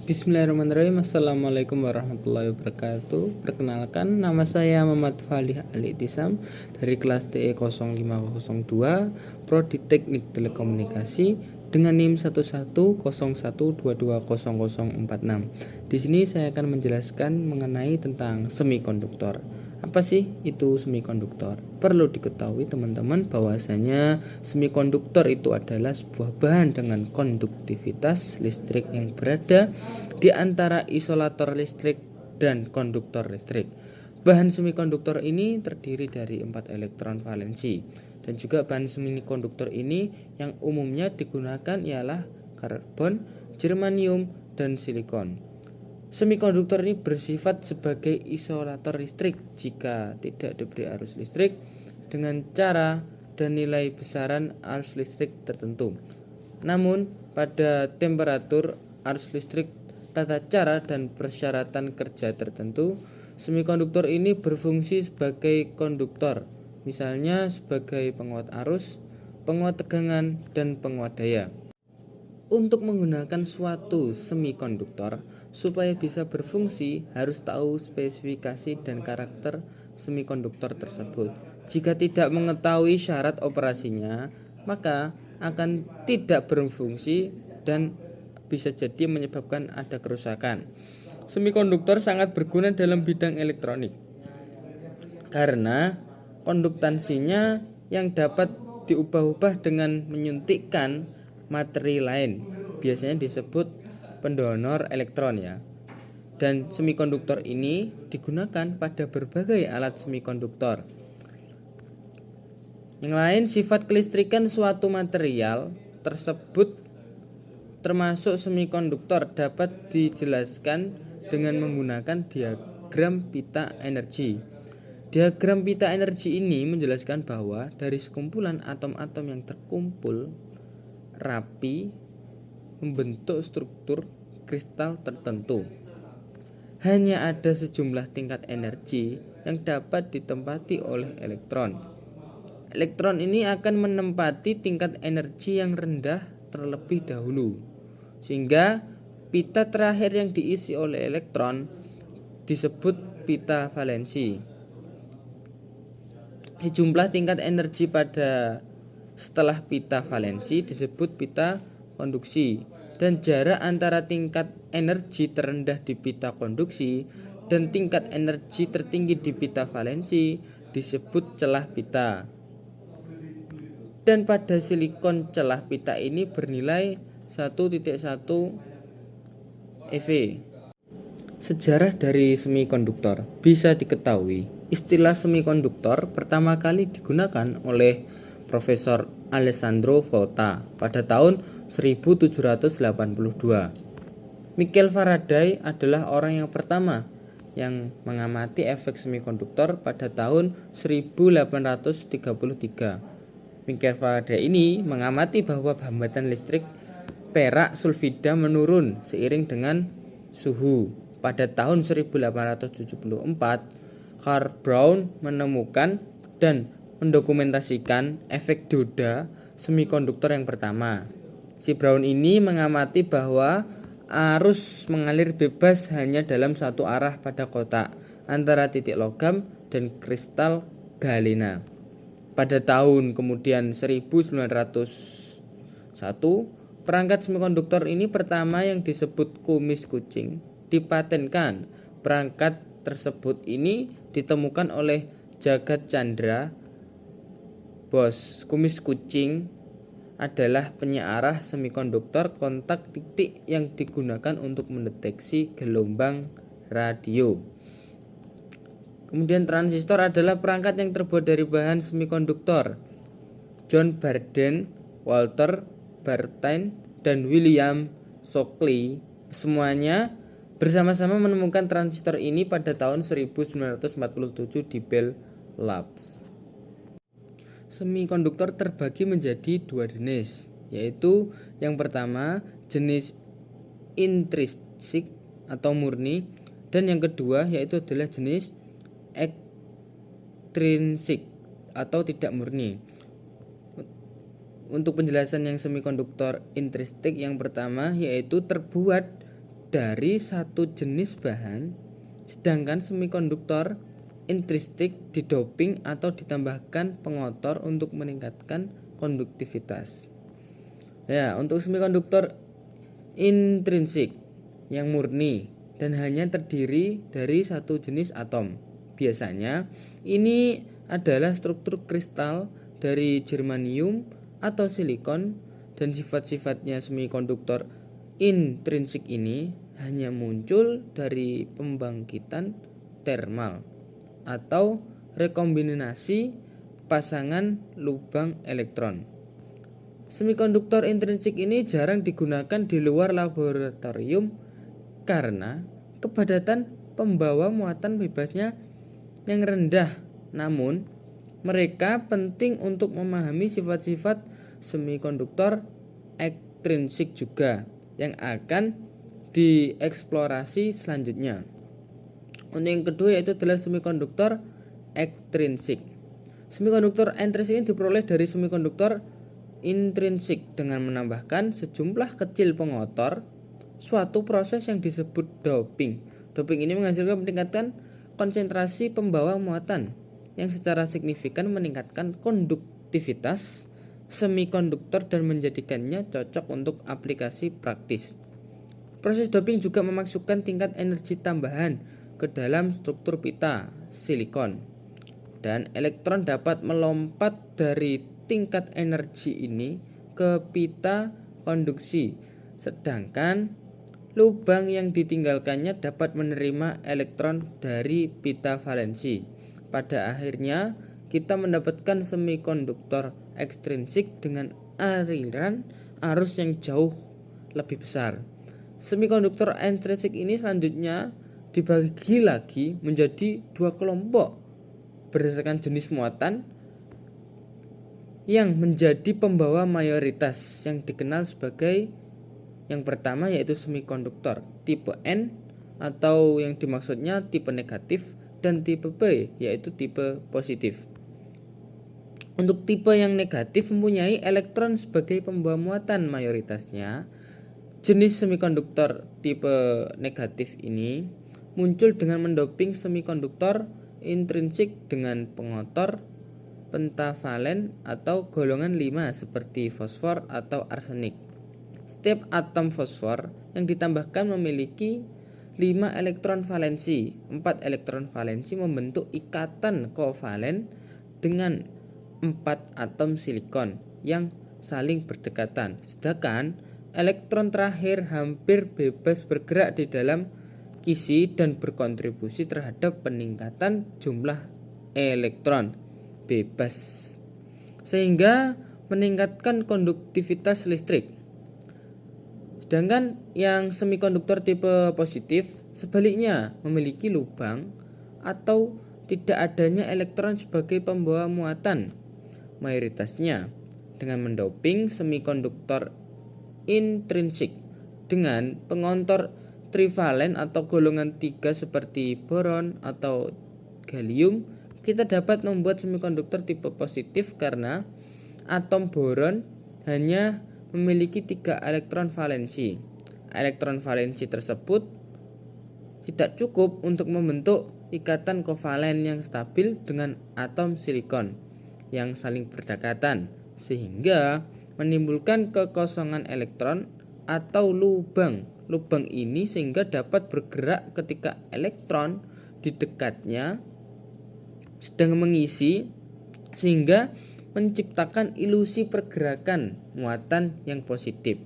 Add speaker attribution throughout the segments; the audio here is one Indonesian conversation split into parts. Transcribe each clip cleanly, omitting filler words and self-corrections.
Speaker 1: Bismillahirrahmanirrahim. Assalamualaikum warahmatullahi wabarakatuh. Perkenalkan, nama saya Muhammad Falih Al-Itisam dari kelas TE 0502 Prodi Teknik Telekomunikasi dengan NIM 110112200046. Di sini saya akan menjelaskan mengenai tentang semikonduktor. Apa sih itu semikonduktor? Perlu diketahui teman-teman bahwasanya semikonduktor itu adalah sebuah bahan dengan konduktivitas listrik yang berada di antara isolator listrik dan konduktor listrik. Bahan semikonduktor ini terdiri dari 4 elektron valensi, dan juga bahan semikonduktor ini yang umumnya digunakan ialah karbon, germanium, dan silikon. Semikonduktor ini bersifat sebagai isolator listrik jika tidak diberi arus listrik dengan cara dan nilai besaran arus listrik tertentu. Namun, pada temperatur, arus listrik, tata cara, dan persyaratan kerja tertentu, semikonduktor ini berfungsi sebagai konduktor, misalnya sebagai penguat arus, penguat tegangan, dan penguat daya. Untuk menggunakan suatu semikonduktor supaya bisa berfungsi harus tahu spesifikasi dan karakter semikonduktor tersebut. Jika tidak mengetahui syarat operasinya, maka akan tidak berfungsi dan bisa jadi menyebabkan ada kerusakan. Semikonduktor sangat berguna dalam bidang elektronik karena konduktansinya yang dapat diubah-ubah dengan menyuntikkan materi lain, biasanya disebut pendonor elektron ya. Dan semikonduktor ini digunakan pada berbagai alat semikonduktor. Yang lain, sifat kelistrikan suatu material tersebut termasuk semikonduktor dapat dijelaskan dengan menggunakan diagram pita energi. Diagram pita energi ini menjelaskan bahwa dari sekumpulan atom-atom yang terkumpul rapi membentuk struktur kristal tertentu. Hanya ada sejumlah tingkat energi yang dapat ditempati oleh elektron. Elektron ini akan menempati tingkat energi yang rendah terlebih dahulu, sehingga pita terakhir yang diisi oleh elektron disebut pita valensi. Jumlah tingkat energi pada setelah pita valensi disebut pita konduksi, dan jarak antara tingkat energi terendah di pita konduksi dan tingkat energi tertinggi di pita valensi disebut celah pita. Dan pada silikon celah pita ini bernilai 1,1 eV. Sejarah dari semikonduktor bisa diketahui. Istilah semikonduktor pertama kali digunakan oleh Profesor Alessandro Volta pada tahun 1782. Michael Faraday adalah orang yang pertama yang mengamati efek semikonduktor pada tahun 1833. Michael Faraday ini mengamati bahwa hambatan listrik perak sulfida menurun seiring dengan suhu. Pada tahun 1874, Karl Braun menemukan dan mendokumentasikan efek dioda semikonduktor yang pertama. Si Braun ini mengamati bahwa arus mengalir bebas hanya dalam satu arah pada kotak antara titik logam dan kristal galena. Pada tahun kemudian 1901, perangkat semikonduktor ini pertama yang disebut kumis kucing dipatenkan. Perangkat tersebut ini ditemukan oleh Jagat Chandra Bose. Kumis kucing adalah penyearah semikonduktor kontak titik yang digunakan untuk mendeteksi gelombang radio. Kemudian transistor adalah perangkat yang terbuat dari bahan semikonduktor. John Barden, Walter Bardeen, dan William Shockley semuanya bersama-sama menemukan transistor ini pada tahun 1947 di Bell Labs. Semikonduktor terbagi menjadi dua jenis, yaitu yang pertama jenis intrinsik atau murni, dan yang kedua yaitu adalah jenis ekstrinsik atau tidak murni. Untuk penjelasan yang semikonduktor intrinsik yang pertama yaitu terbuat dari satu jenis bahan, sedangkan semikonduktor intrinsik didoping atau ditambahkan pengotor untuk meningkatkan konduktivitas. Ya, untuk semikonduktor intrinsik yang murni dan hanya terdiri dari satu jenis atom. Biasanya ini adalah struktur kristal dari germanium atau silikon, dan sifat-sifatnya semikonduktor intrinsik ini hanya muncul dari pembangkitan termal atau rekombinasi pasangan lubang elektron. Semikonduktor intrinsik ini jarang digunakan di luar laboratorium karena kepadatan pembawa muatan bebasnya yang rendah. Namun, mereka penting untuk memahami sifat-sifat semikonduktor ekstrinsik juga yang akan dieksplorasi selanjutnya. Untuk yang kedua yaitu adalah semikonduktor ekstrinsik. Semikonduktor ekstrinsik ini diperoleh dari semikonduktor intrinsik dengan menambahkan sejumlah kecil pengotor, suatu proses yang disebut doping. Doping ini menghasilkan peningkatan konsentrasi pembawa muatan yang secara signifikan meningkatkan konduktivitas semikonduktor dan menjadikannya cocok untuk aplikasi praktis. Proses doping juga memasukkan tingkat energi tambahan ke dalam struktur pita silikon, dan elektron dapat melompat dari tingkat energi ini ke pita konduksi, sedangkan lubang yang ditinggalkannya dapat menerima elektron dari pita valensi. Pada akhirnya kita mendapatkan semikonduktor ekstrinsik dengan aliran arus yang jauh lebih besar. Semikonduktor ekstrinsik ini selanjutnya dibagi lagi menjadi dua kelompok berdasarkan jenis muatan yang menjadi pembawa mayoritas, yang dikenal sebagai yang pertama yaitu semikonduktor tipe N atau yang dimaksudnya tipe negatif, dan tipe B yaitu tipe positif. Untuk tipe yang negatif mempunyai elektron sebagai pembawa muatan mayoritasnya. Jenis semikonduktor tipe negatif ini muncul dengan mendoping semikonduktor intrinsik dengan pengotor pentavalen atau golongan 5 seperti fosfor atau arsenik. Setiap atom fosfor yang ditambahkan memiliki 5 elektron valensi. 4 elektron valensi membentuk ikatan kovalen dengan 4 atom silikon yang saling berdekatan. Sedangkan elektron terakhir hampir bebas bergerak di dalam kisi dan berkontribusi terhadap peningkatan jumlah elektron bebas sehingga meningkatkan konduktivitas listrik. Sedangkan yang semikonduktor tipe positif sebaliknya memiliki lubang atau tidak adanya elektron sebagai pembawa muatan mayoritasnya, dengan mendoping semikonduktor intrinsik dengan pengontor trivalen atau golongan 3 seperti boron atau gallium. Kita dapat membuat semikonduktor tipe positif karena atom boron hanya memiliki 3 elektron valensi. Elektron valensi tersebut tidak cukup untuk membentuk ikatan kovalen yang stabil dengan atom silikon yang saling berdekatan, sehingga menimbulkan kekosongan elektron atau lubang. Lubang ini sehingga dapat bergerak ketika elektron di dekatnya sedang mengisi, sehingga menciptakan ilusi pergerakan muatan yang positif.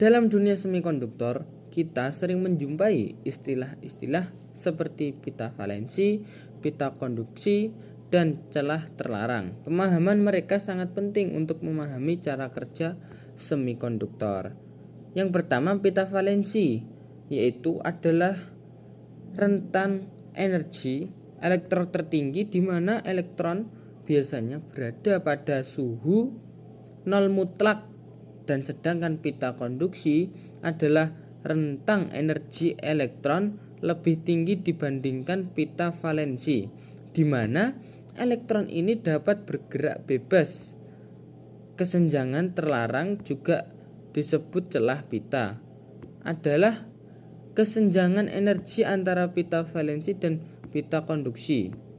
Speaker 1: Dalam dunia semikonduktor, kita sering menjumpai istilah-istilah seperti pita valensi, pita konduksi, dan celah terlarang. Pemahaman mereka sangat penting untuk memahami cara kerja semikonduktor. Yang pertama, pita valensi, yaitu adalah rentan energi elektron tertinggi di mana elektron biasanya berada pada suhu 0 mutlak, dan sedangkan pita konduksi adalah rentang energi elektron lebih tinggi dibandingkan pita valensi, di mana elektron ini dapat bergerak bebas. Kesenjangan terlarang juga disebut celah pita adalah kesenjangan energi antara pita valensi dan pita konduksi.